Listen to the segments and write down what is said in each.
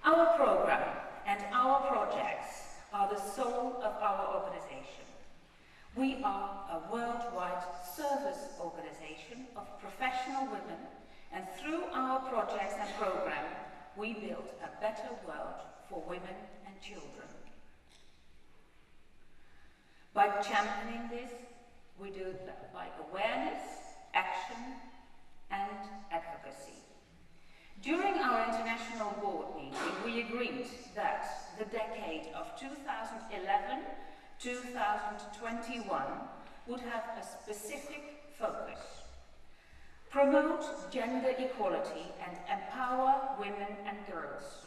Our program and our projects are the soul of our organization. We are a worldwide service organization of professional women, and through our projects and program, we build a better world for women and children. By championing this, we do it by awareness, action, and advocacy. During our international board meeting, we agreed that the decade of 2011-2021 would have a specific focus. Promote gender equality and empower women and girls.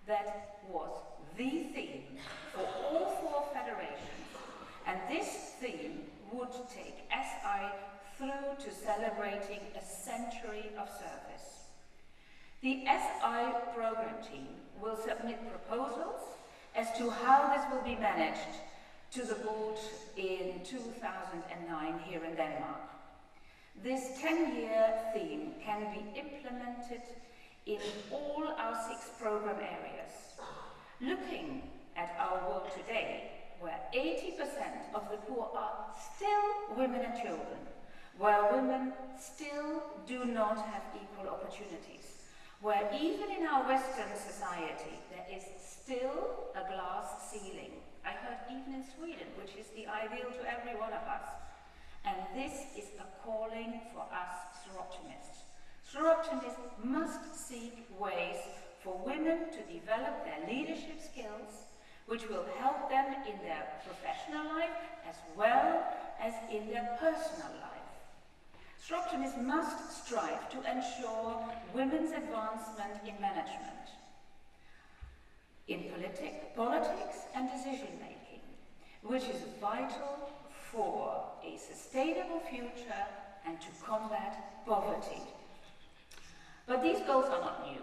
That was the theme for all 4 federations, and this theme would take SI through to celebrating a century of service. The SI program team will submit proposals as to how this will be managed to the board in 2009 here in Denmark. This 10-year theme can be implemented in all our 6 program areas. Looking at our world today, where 80% of the poor are still women and children, where women still do not have equal opportunities, where even in our Western society there is still a glass ceiling. I heard even in Sweden, which is the ideal to every one of us. And this is a calling for us Soroptimists. Soroptimists must seek ways for women to develop their leadership skills, which will help them in their professional life as well as in their personal life. Soroptimists must strive to ensure women's advancement in management, in politics and decision-making, which is vital for a sustainable future and to combat poverty. But these goals are not new.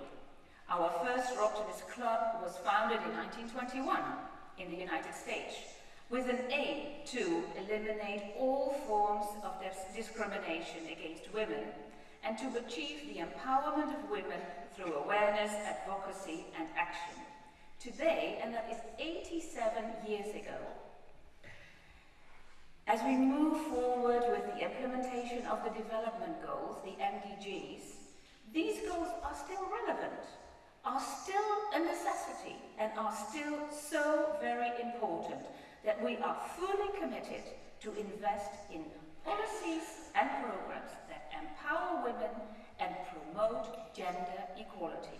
Our first Soroptimist Club was founded in 1921 in the United States with an aim to eliminate all forms of discrimination against women and to achieve the empowerment of women through awareness, advocacy and action. Today, and that is 87 years ago, as we move forward with the implementation of the development goals, the MDGs, these goals are still relevant, are still a necessity, and are still so very important that we are fully committed to invest in policies and programs that empower women and promote gender equality.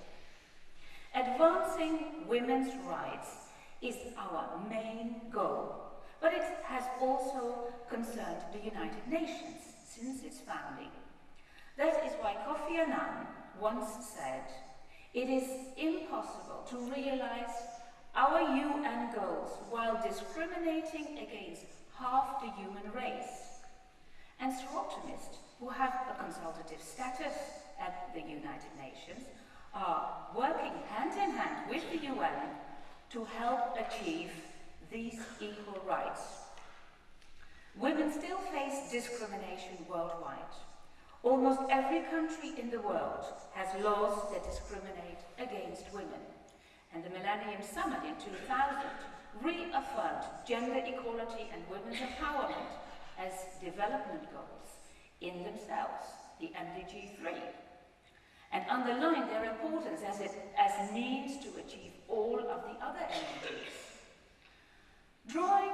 Advancing women's rights is our main goal, but it has also concerned the United Nations since its founding. That is why Kofi Annan once said, "It is impossible to realize our UN goals while discriminating against half the human race." And Soroptimists, who have a consultative status at the United Nations, are working hand in hand with the UN to help achieve these equal rights. Women still face discrimination worldwide. Almost every country in the world has laws that discriminate against women. And the Millennium Summit in 2000 reaffirmed gender equality and women's empowerment as development goals in themselves, the MDG 3, and underlined their importance as means to achieve all of the other MDGs. Drawing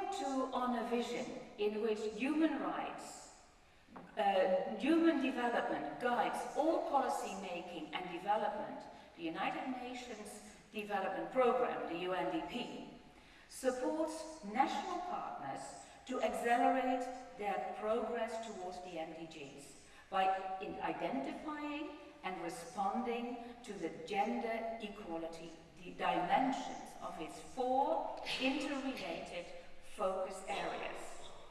on a vision in which human rights, human development guides all policy making and development, the United Nations Development Programme, the UNDP, supports national partners to accelerate their progress towards the MDGs by identifying and responding to the gender equality dimensions of its 4 interrelated focus areas.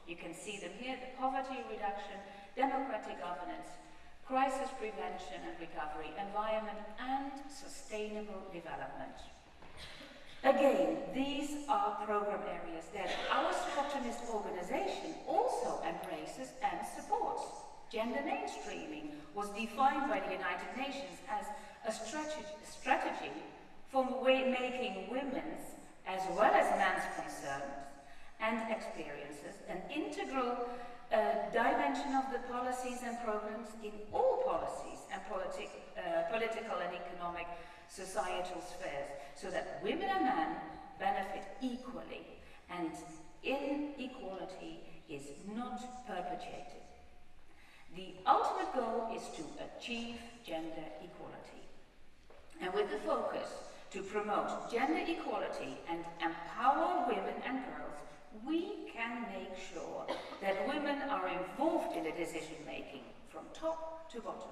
You can see them here: the poverty reduction, democratic governance, crisis prevention and recovery, environment and sustainable development. Again, these are program areas that our Soroptimist organization also embraces and supports. Gender mainstreaming was defined by the United Nations as a strategy for making women's as well as men's concerns and experiences an integral dimension of the policies and programs in all policies and political and economic societal spheres, so that women and men benefit equally and inequality is not perpetuated. The ultimate goal is to achieve gender equality. And with the focus to promote gender equality and empower women and girls, we can make sure that women are involved in the decision making from top to bottom.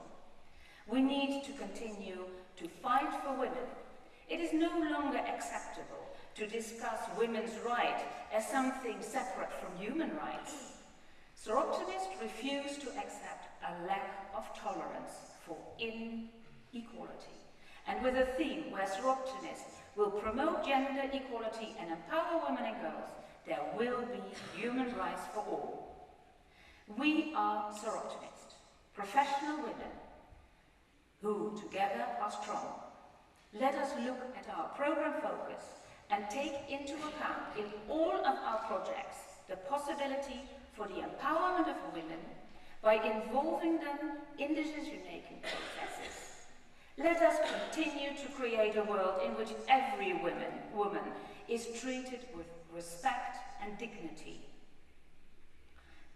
We need to continue to fight for women. It is no longer acceptable to discuss women's rights as something separate from human rights. Soroptimists refuse to accept a lack of tolerance for inequality. And with a theme where Soroptimists will promote gender equality and empower women and girls, there will be human rights for all. We are Soroptimists, professional women, who together are strong. Let us look at our program focus and take into account in all of our projects the possibility for the empowerment of women by involving them in decision-making processes. Let us continue to create a world in which every woman is treated with respect and dignity.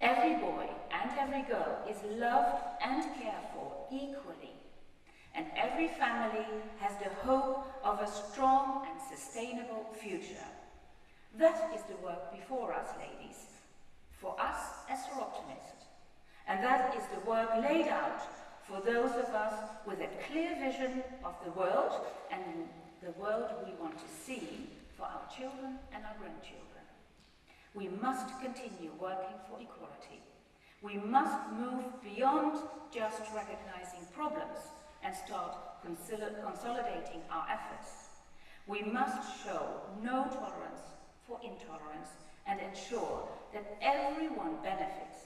Every boy and every girl is loved and cared for equally, and every family has the hope of a strong and sustainable future. That is the work before us, ladies, for us as Soroptimists. And that is the work laid out for those of us with a clear vision of the world and the world we want to see for our children and our grandchildren. We must continue working for equality. We must move beyond just recognizing problems and start consolidating our efforts. We must show no tolerance for intolerance and ensure that everyone benefits.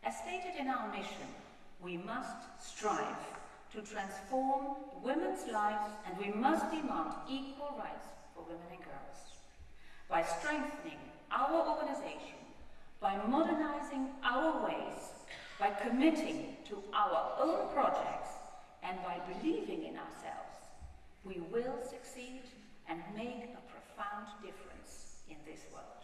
As stated in our mission, we must strive to transform women's lives, and we must demand equal rights for women and girls. By strengthening our organization, by modernizing our ways, by committing to our own projects, and by believing in ourselves, we will succeed and make a profound difference in this world.